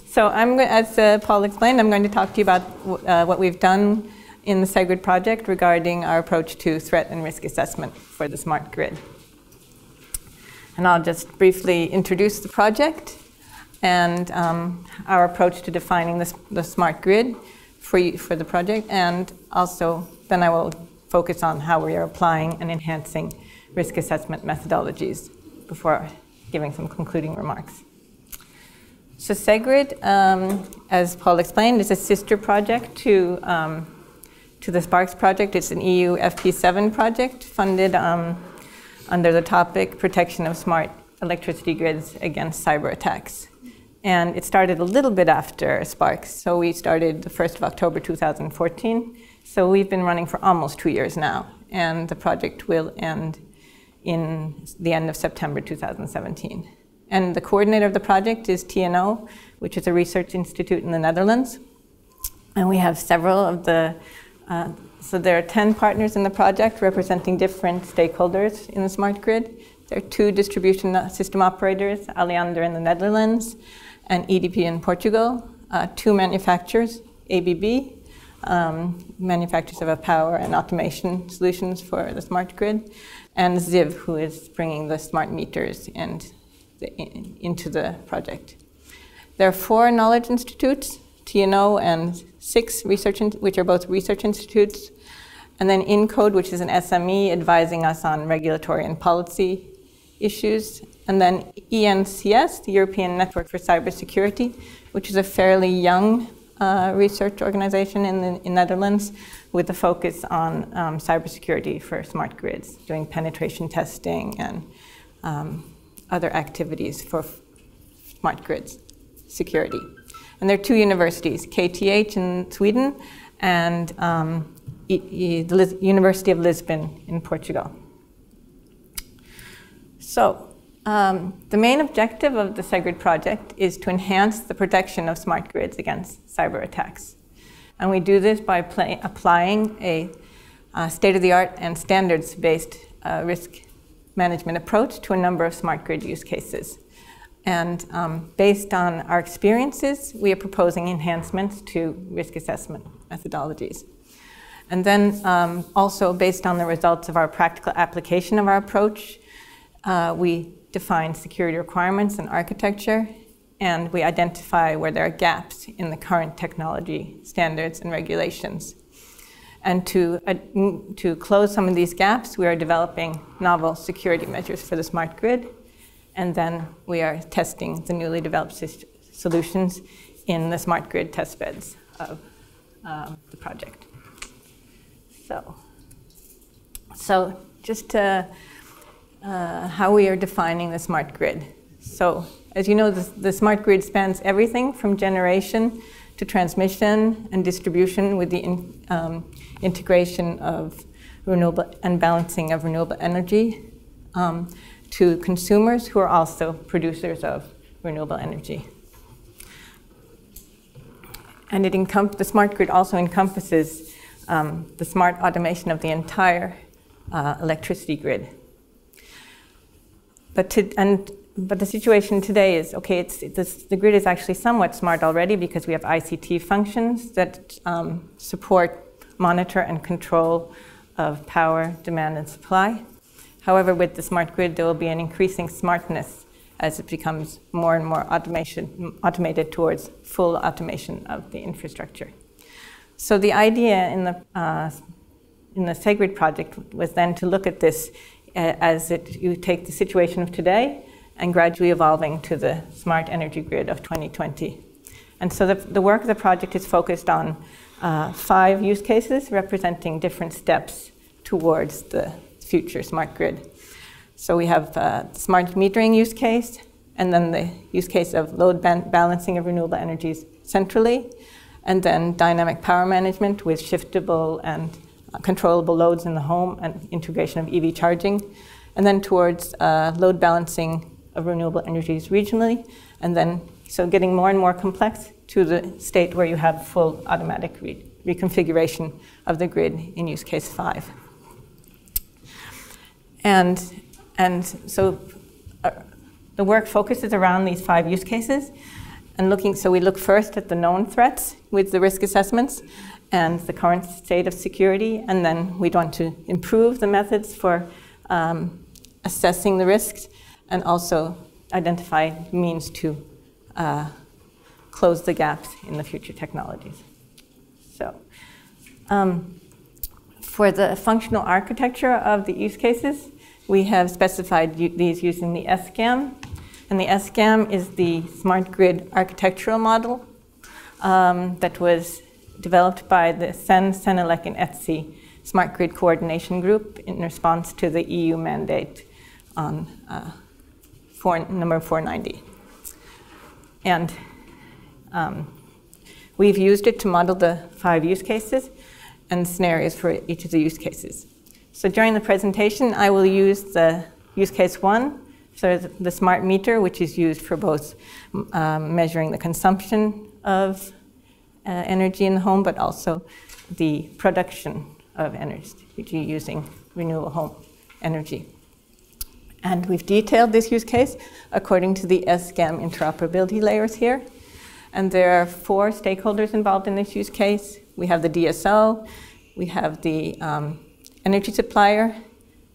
So as Paul explained, I'm going to talk to you about what we've done in the SEGRID project regarding our approach to threat and risk assessment for the smart grid. And I'll just briefly introduce the project and our approach to defining the smart grid for the project, and also then I will focus on how we are applying and enhancing risk assessment methodologies before giving some concluding remarks. So SEGRID, as Paul explained, is a sister project to the Sparks project. It's an EU FP7 project funded under the topic Protection of Smart Electricity Grids Against Cyber Attacks. And it started a little bit after Sparks. So we started the 1st of October 2014. So we've been running for almost 2 years now. And the project will end in the end of September 2017. And the coordinator of the project is TNO, which is a research institute in the Netherlands. And we have several of the, so there are 10 partners in the project representing different stakeholders in the smart grid. There are 2 distribution system operators, Alliander in the Netherlands and EDP in Portugal, 2 manufacturers, ABB, manufacturers of power and automation solutions for the smart grid, and Ziv, who is bringing the smart meters and into the project. There are 4 knowledge institutes, TNO, and 6 research, which are both research institutes, and then INCODE, which is an SME advising us on regulatory and policy issues, and then ENCS, the European Network for Cybersecurity, which is a fairly young research organization in the Netherlands with a focus on cybersecurity for smart grids, doing penetration testing and other activities for smart grids security. And there are 2 universities, KTH in Sweden and the University of Lisbon in Portugal. So the main objective of the SEGRID project is to enhance the protection of smart grids against cyber attacks. And we do this by applying a state-of-the-art and standards-based risk management approach to a number of smart grid use cases. And based on our experiences, we are proposing enhancements to risk assessment methodologies. And then also based on the results of our practical application of our approach, we define security requirements and architecture, and we identify where there are gaps in the current technology standards and regulations. And to close some of these gaps, we are developing novel security measures for the smart grid, and then we are testing the newly developed solutions in the smart grid testbeds of the project. So just to how we are defining the smart grid. So as you know, the smart grid spans everything from generation to transmission and distribution with the integration of renewable and balancing of renewable energy to consumers who are also producers of renewable energy. And the smart grid also encompasses the smart automation of the entire electricity grid. But the situation today is, okay, the grid is actually somewhat smart already because we have ICT functions that support, monitor, and control of power, demand, and supply. However, with the smart grid, there will be an increasing smartness as it becomes more and more automated towards full automation of the infrastructure. So the idea in the SEGRID project was then to look at this as you take the situation of today and gradually evolving to the smart energy grid of 2020. And so the work of the project is focused on 5 use cases representing different steps towards the future smart grid. So we have the smart metering use case, and then the use case of load balancing of renewable energies centrally, and then dynamic power management with shiftable and controllable loads in the home and integration of EV charging, and then towards load balancing of renewable energies regionally, and then so getting more and more complex to the state where you have full automatic reconfiguration of the grid in use case 5. And so the work focuses around these 5 use cases, And so we look first at the known threats with the risk assessments and the current state of security, and then we want to improve the methods for assessing the risks and also identify means to close the gaps in the future technologies. So for the functional architecture of the use cases, we have specified these using the SGAM. And the SGAM is the Smart Grid architectural model that was developed by the CEN, CENELEC, and ETSI Smart Grid Coordination Group in response to the EU mandate on number 490. And we've used it to model the 5 use cases and scenarios for each of the use cases. So during the presentation, I will use the use case 1, so the smart meter, which is used for both measuring the consumption of energy in the home, but also the production of energy using renewable home energy. And we've detailed this use case according to the SGAM interoperability layers here. And there are 4 stakeholders involved in this use case. We have the DSO, we have the energy supplier,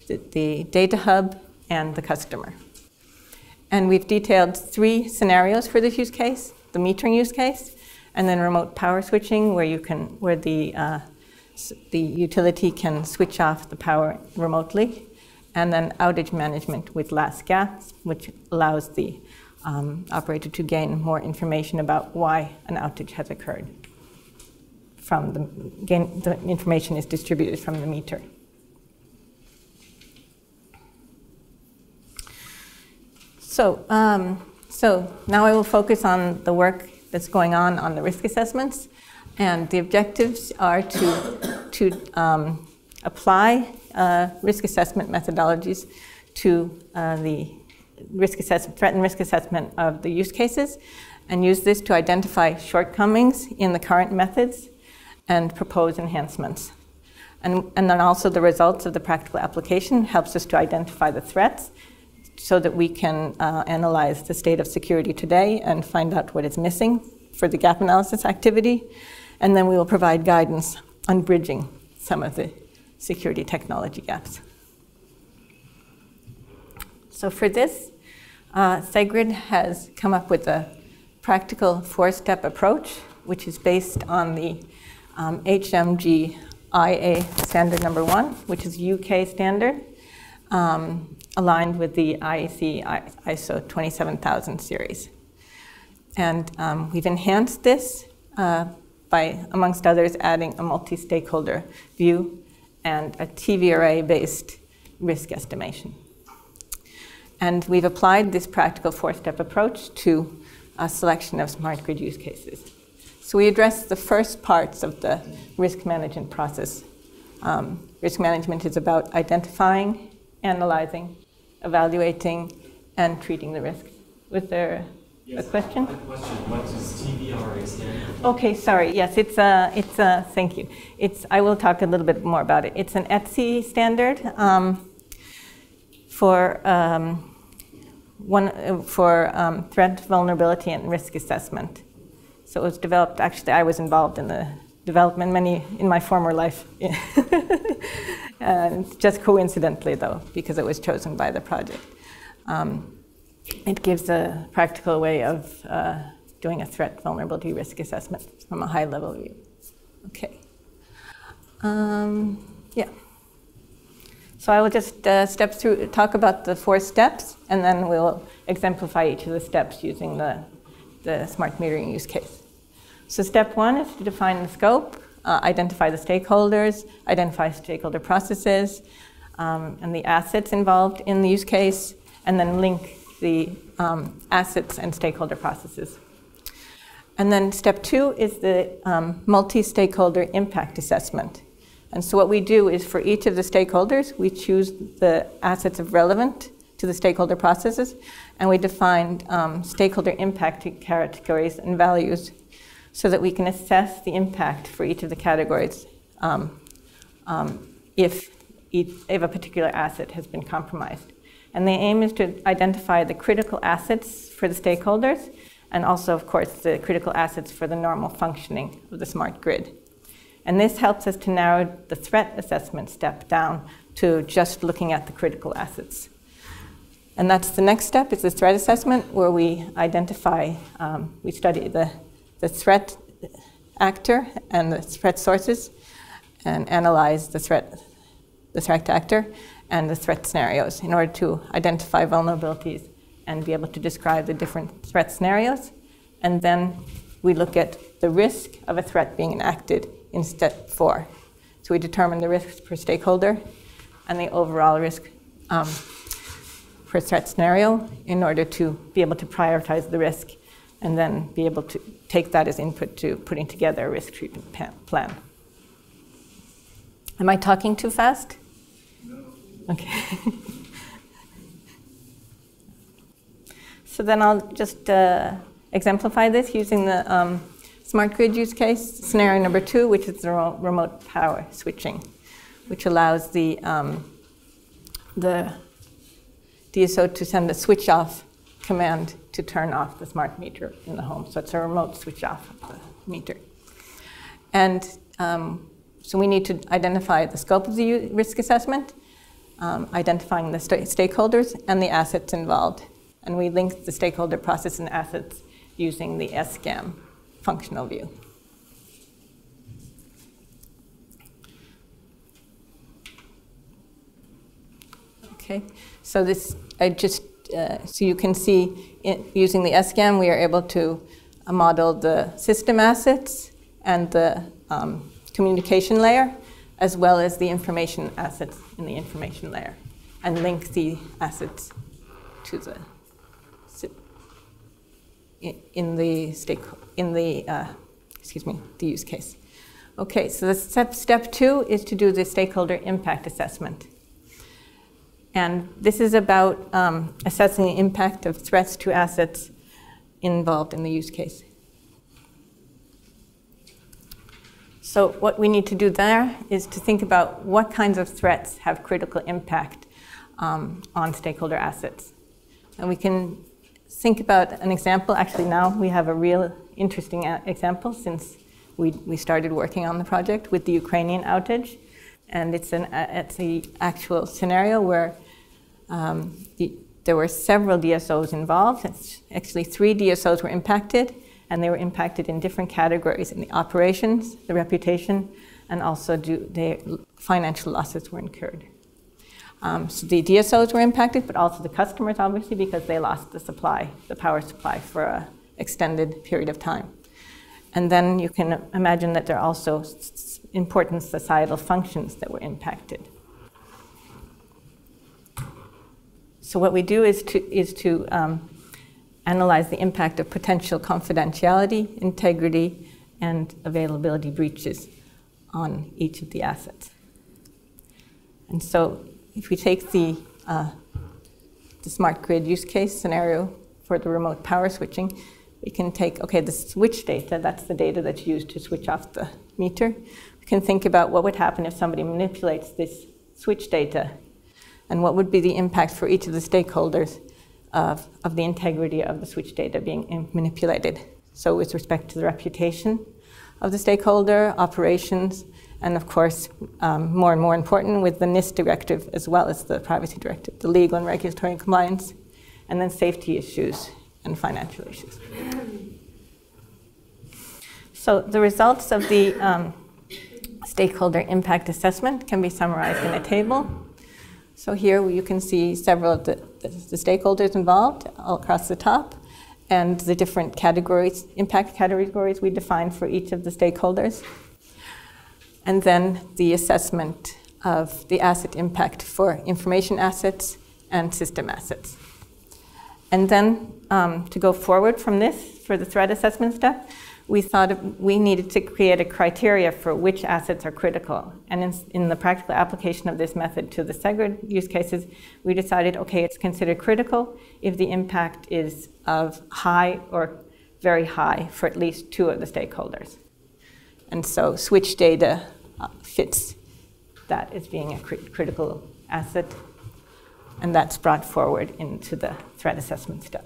the data hub, and the customer. And we've detailed 3 scenarios for this use case: the metering use case, and then remote power switching, where the utility can switch off the power remotely, and then outage management with last gasp, which allows the operator to gain more information about why an outage has occurred. The information is distributed from the meter. So now I will focus on the work that's going on the risk assessments, and the objectives are to apply risk assessment methodologies to the threat and risk assessment of the use cases, and use this to identify shortcomings in the current methods and propose enhancements. And then also the results of the practical application helps us to identify the threats so that we can analyze the state of security today and find out what is missing for the gap analysis activity. And then we will provide guidance on bridging some of the security technology gaps. So for this, SEGRID has come up with a practical 4-step approach, which is based on the HMG-IA standard number 1, which is UK standard, aligned with the IEC ISO 27000 series. And we've enhanced this by, amongst others, adding a multi-stakeholder view and a TVRA-based risk estimation. And we've applied this practical 4-step approach to a selection of smart grid use cases. So we address the first parts of the risk management process. Risk management is about identifying, analyzing, evaluating, and treating the risk. Was there a question? A question. What does TVRA stand for? Okay, sorry. Yes, thank you. I will talk a little bit more about it. It's an ETSI standard for threat, vulnerability, and risk assessment. So it was developed, actually I was involved in the development in my former life. Just coincidentally though, because it was chosen by the project. It gives a practical way of doing a threat, vulnerability, risk assessment from a high level view. Okay. Yeah. So I will just talk about the 4 steps, and then we'll exemplify each of the steps using the smart metering use case. So step 1 is to define the scope, identify the stakeholders, identify stakeholder processes, and the assets involved in the use case, and then link the assets and stakeholder processes. And then step 2 is the multi-stakeholder impact assessment. And so what we do is for each of the stakeholders, we choose the assets of relevant to the stakeholder processes, and we define stakeholder impact categories and values so that we can assess the impact for each of the categories if a particular asset has been compromised. And the aim is to identify the critical assets for the stakeholders and also, of course, the critical assets for the normal functioning of the smart grid. And this helps us to narrow the threat assessment step down to just looking at the critical assets. And that's the next step, is the threat assessment, where we identify, we study the threat actor and the threat sources, and analyze the threat actor and the threat scenarios in order to identify vulnerabilities and be able to describe the different threat scenarios. And then we look at the risk of a threat being enacted in step 4. So we determine the risk per stakeholder and the overall risk per threat scenario in order to be able to prioritize the risk and then be able to take that as input to putting together a risk treatment plan. Am I talking too fast? No. Okay. So then I'll just exemplify this using the smart grid use case, scenario number 2, which is the remote power switching, which allows the DSO to send a switch off command to turn off the smart meter in the home. So it's a remote switch off of the meter. And so we need to identify the scope of the risk assessment, identifying the stakeholders and the assets involved. And we link the stakeholder process and assets using the SCAM functional view. Okay, so this, so you can see, using the SCAM, we are able to model the system assets and the communication layer, as well as the information assets in the information layer, and link the assets to the the use case. Okay, so the step 2 is to do the stakeholder impact assessment. And this is about assessing the impact of threats to assets involved in the use case. So what we need to do there is to think about what kinds of threats have critical impact on stakeholder assets. And we can think about an example. Actually, now we have a real interesting example since we started working on the project with the Ukrainian outage. And it's an actual scenario where there were several DSOs involved. Actually, 3 DSOs were impacted, and they were impacted in different categories: in the operations, the reputation, and also the financial losses were incurred. So the DSOs were impacted, but also the customers, obviously, because they lost the supply, the power supply, for an extended period of time. And then you can imagine that there are also important societal functions that were impacted. So what we do is to analyze the impact of potential confidentiality, integrity, and availability breaches on each of the assets. And so if we take the smart grid use case scenario for the remote power switching, we can take, okay, the switch data, that's the data that's used to switch off the meter. We can think about what would happen if somebody manipulates this switch data, and what would be the impact for each of the stakeholders of the integrity of the switch data being manipulated. So with respect to the reputation of the stakeholder, operations, and of course, more and more important, with the NIST directive as well as the privacy directive, the legal and regulatory compliance, and then safety issues and financial issues. So the results of the stakeholder impact assessment can be summarized in a table. So here you can see several of the stakeholders involved all across the top, and the different categories, impact categories we defined for each of the stakeholders. And then the assessment of the asset impact for information assets and system assets. And then to go forward from this, for the threat assessment step, we thought we needed to create a criteria for which assets are critical. And in the practical application of this method to the SEGRID use cases, we decided, okay, it's considered critical if the impact is of high or very high for at least 2 of the stakeholders. And so switch data fits that as being a critical asset, and that's brought forward into the threat assessment step.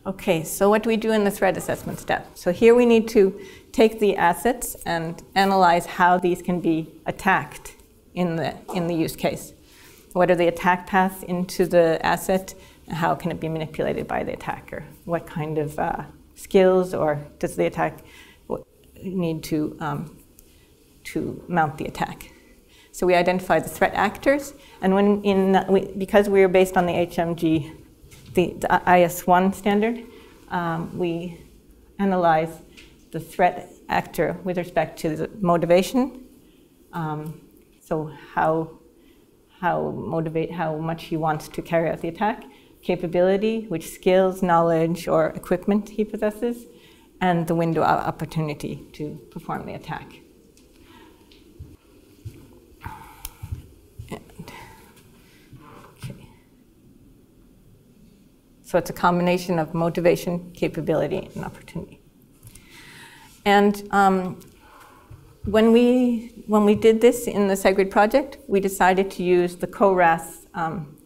Okay, so what do we do in the threat assessment step? So here we need to take the assets and analyze how these can be attacked in the use case. What are the attack paths into the asset, and how can it be manipulated by the attacker? What kind of skills or does the attack need to mount the attack? So we identify the threat actors, and because we are based on the HMG, the IS1 standard, we analyze the threat actor with respect to the motivation. So how much he wants to carry out the attack, capability, which skills, knowledge, or equipment he possesses, and the window of opportunity to perform the attack. So it's a combination of motivation, capability, and opportunity. And when we did this in the SEGRID project, we decided to use the CORAS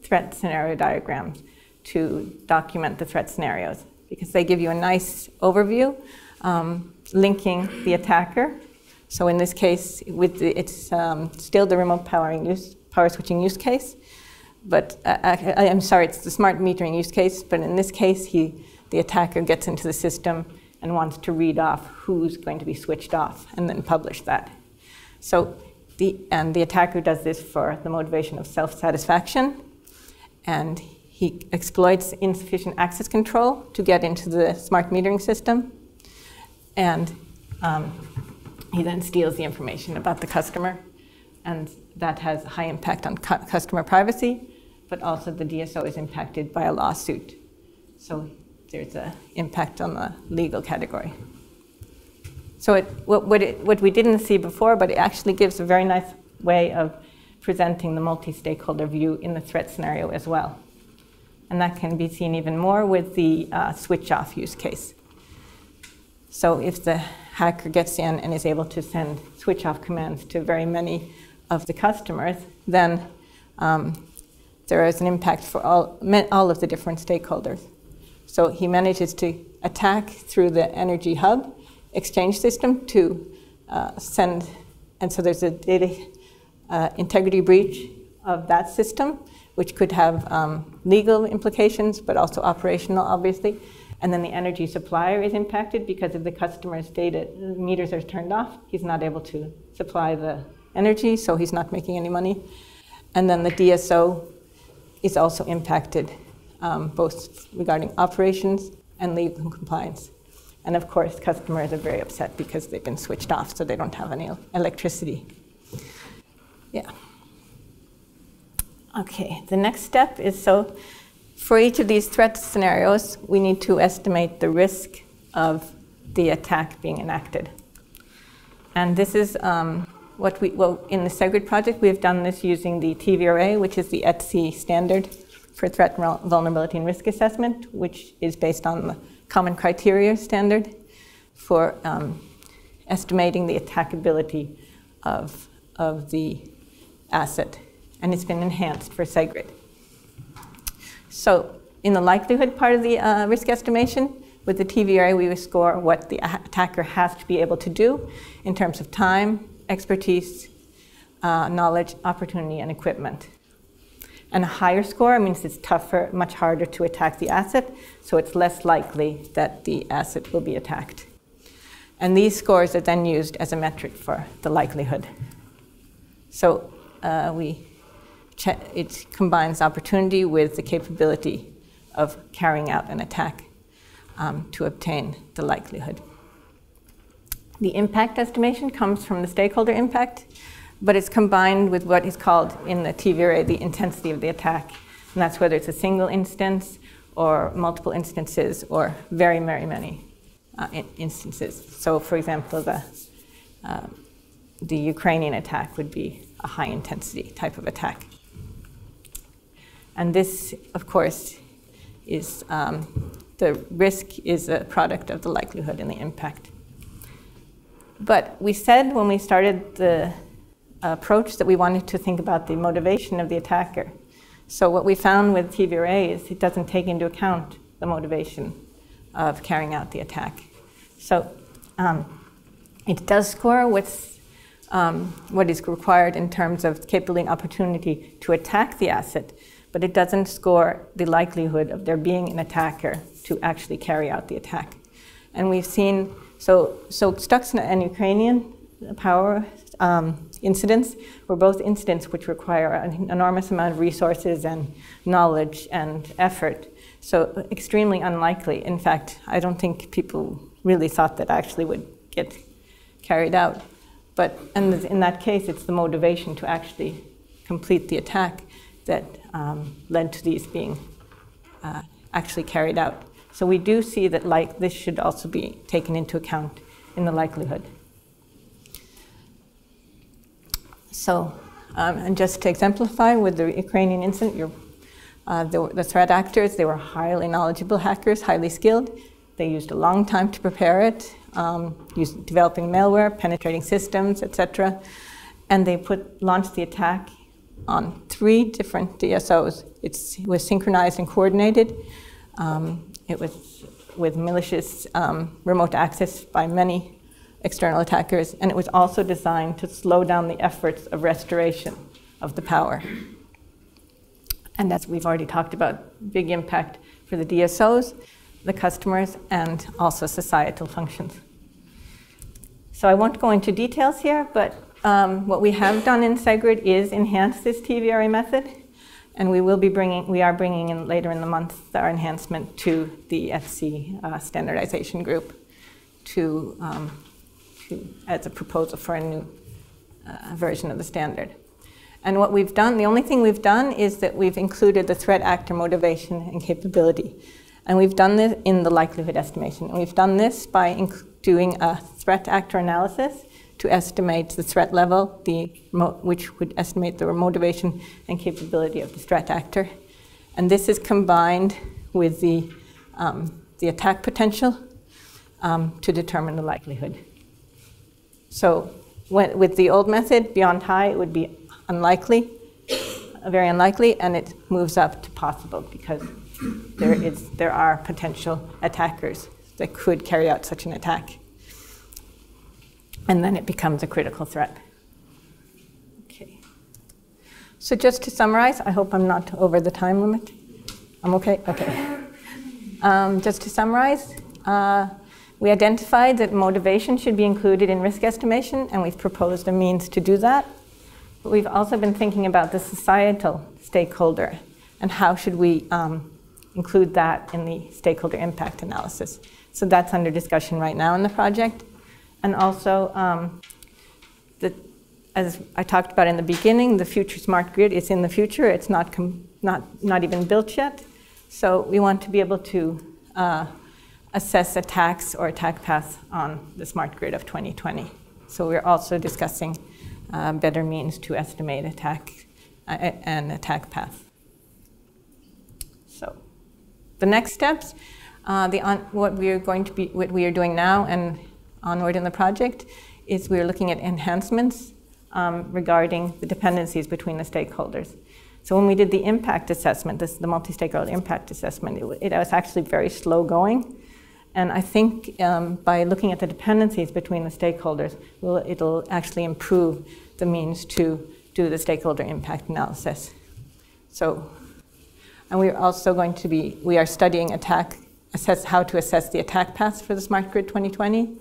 threat scenario diagrams to document the threat scenarios, because they give you a nice overview, linking the attacker. So in this case, it's still the remote power switching use case, but I'm sorry, it's the smart metering use case, but in this case, the attacker gets into the system and wants to read off who's going to be switched off and then publish that. So the attacker does this for the motivation of self-satisfaction, and he exploits insufficient access control to get into the smart metering system, and he then steals the information about the customer, and that has a high impact on customer privacy, but also the DSO is impacted by a lawsuit. So there's an impact on the legal category. So what we didn't see before, but it actually gives a very nice way of presenting the multi-stakeholder view in the threat scenario as well. And that can be seen even more with the switch-off use case. So if the hacker gets in and is able to send switch-off commands to very many of the customers, then there is an impact for all of the different stakeholders. So he manages to attack through the energy hub exchange system to send, and so there's a data integrity breach of that system, which could have legal implications, but also operational, obviously. And then the energy supplier is impacted because if the customer's data meters are turned off, he's not able to supply the energy, so he's not making any money. And then the DSO is also impacted, both regarding operations and legal compliance. And of course, customers are very upset because they've been switched off, so they don't have any electricity. Yeah. Okay, the next step is, so for each of these threat scenarios, we need to estimate the risk of the attack being enacted. And this is in the SEGRID project, we have done this using the TVRA, which is the ETSI standard for threat, vulnerability, and risk assessment, which is based on the common criteria standard for estimating the attackability of the asset. And it's been enhanced for SEGRID. So in the likelihood part of the risk estimation, with the TVRA, we would score what the attacker has to be able to do in terms of time, expertise, knowledge, opportunity, and equipment. And a higher score means it's tougher, much harder to attack the asset, so it's less likely that the asset will be attacked. And these scores are then used as a metric for the likelihood. So it combines opportunity with the capability of carrying out an attack to obtain the likelihood. The impact estimation comes from the stakeholder impact, but it's combined with what is called in the TVRA the intensity of the attack. And that's whether it's a single instance or multiple instances or very, very many instances. So for example, the Ukrainian attack would be a high intensity type of attack. And this, of course, is the risk is a product of the likelihood and the impact. But we said when we started the approach that we wanted to think about the motivation of the attacker. So what we found with TVRA is it doesn't take into account the motivation of carrying out the attack. So it does score with what is required in terms of capability and opportunity to attack the asset, but it doesn't score the likelihood of there being an attacker to actually carry out the attack. And we've seen, so Stuxnet and Ukrainian power incidents were both incidents which require an enormous amount of resources and knowledge and effort. So extremely unlikely. In fact, I don't think people really thought that actually would get carried out. But in that case, it's the motivation to actually complete the attack that led to these being actually carried out. So we do see that this should also be taken into account in the likelihood. So, and just to exemplify with the Ukrainian incident, the threat actors, they were highly knowledgeable hackers, highly skilled. They used a long time to prepare it, developing malware, penetrating systems, etc. And they launched the attack on 3 different DSOs. It was synchronized and coordinated. It was with malicious remote access by many external attackers, and it was also designed to slow down the efforts of restoration of the power. And as we've already talked about, big impact for the DSOs, the customers, and also societal functions. So I won't go into details here, but what we have done in SEGRID is enhance this TVRA method, and we are bringing in later in the month our enhancement to the FC standardization group as a proposal for a new version of the standard. And what we've done, the only thing we've done is that we've included the threat actor motivation and capability. And we've done this in the likelihood estimation. And we've done this by doing a threat actor analysis to estimate the threat level, which would estimate the motivation and capability of the threat actor. And this is combined with the attack potential to determine the likelihood. So with the old method, beyond high, it would be unlikely, very unlikely, and it moves up to possible because there are potential attackers that could carry out such an attack. And then it becomes a critical threat. Okay. So just to summarize, I hope I'm not over the time limit. I'm okay? Okay. Just to summarize, we identified that motivation should be included in risk estimation, and we've proposed a means to do that. But we've also been thinking about the societal stakeholder and how should we include that in the stakeholder impact analysis. So that's under discussion right now in the project. And also, as I talked about in the beginning, the future smart grid is in the future. It's not even built yet. So we want to be able to assess attacks or attack paths on the smart grid of 2020. So we're also discussing better means to estimate attack and attack path. So the next steps, what we are doing now and onward in the project is we're looking at enhancements regarding the dependencies between the stakeholders. So when we did the impact assessment, the multi-stakeholder impact assessment, it was actually very slow going. And I think by looking at the dependencies between the stakeholders, it'll actually improve the means to do the stakeholder impact analysis. So, and we're also we are studying how to assess the attack paths for the Smart Grid 2020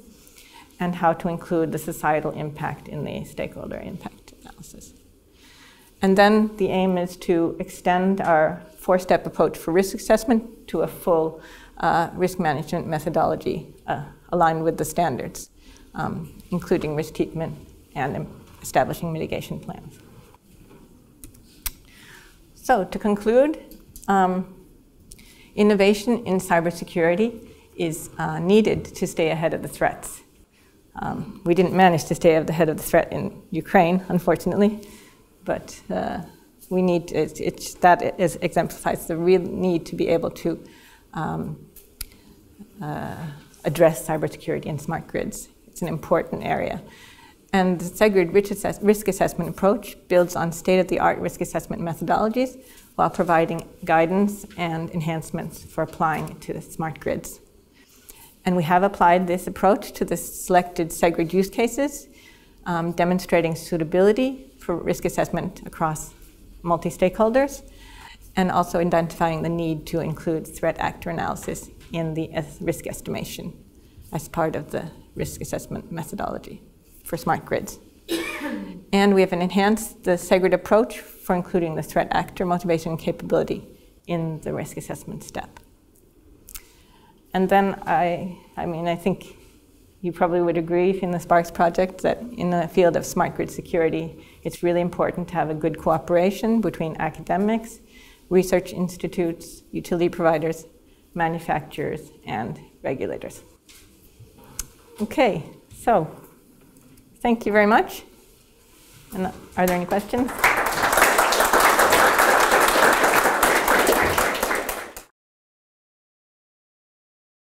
and how to include the societal impact in the stakeholder impact analysis. And then the aim is to extend our 4-step approach for risk assessment to a full risk management methodology aligned with the standards, including risk treatment and establishing mitigation plans. So to conclude, innovation in cybersecurity is needed to stay ahead of the threats. We didn't manage to stay ahead of the threat in Ukraine, unfortunately, but we need that exemplifies the real need to be able to address cybersecurity in smart grids. It's an important area. And the SEGRID risk assessment approach builds on state-of-the-art risk assessment methodologies while providing guidance and enhancements for applying it to the smart grids. And we have applied this approach to the selected SEGRID use cases, demonstrating suitability for risk assessment across multi-stakeholders, and also identifying the need to include threat actor analysis in the risk estimation as part of the risk assessment methodology for smart grids. And we have enhanced the SEGRID approach for including the threat actor motivation and capability in the risk assessment step. And then I think you probably would agree in the SPARKS project that in the field of smart grid security, it's really important to have a good cooperation between academics, research institutes, utility providers, manufacturers, and regulators. Okay, so thank you very much. And are there any questions?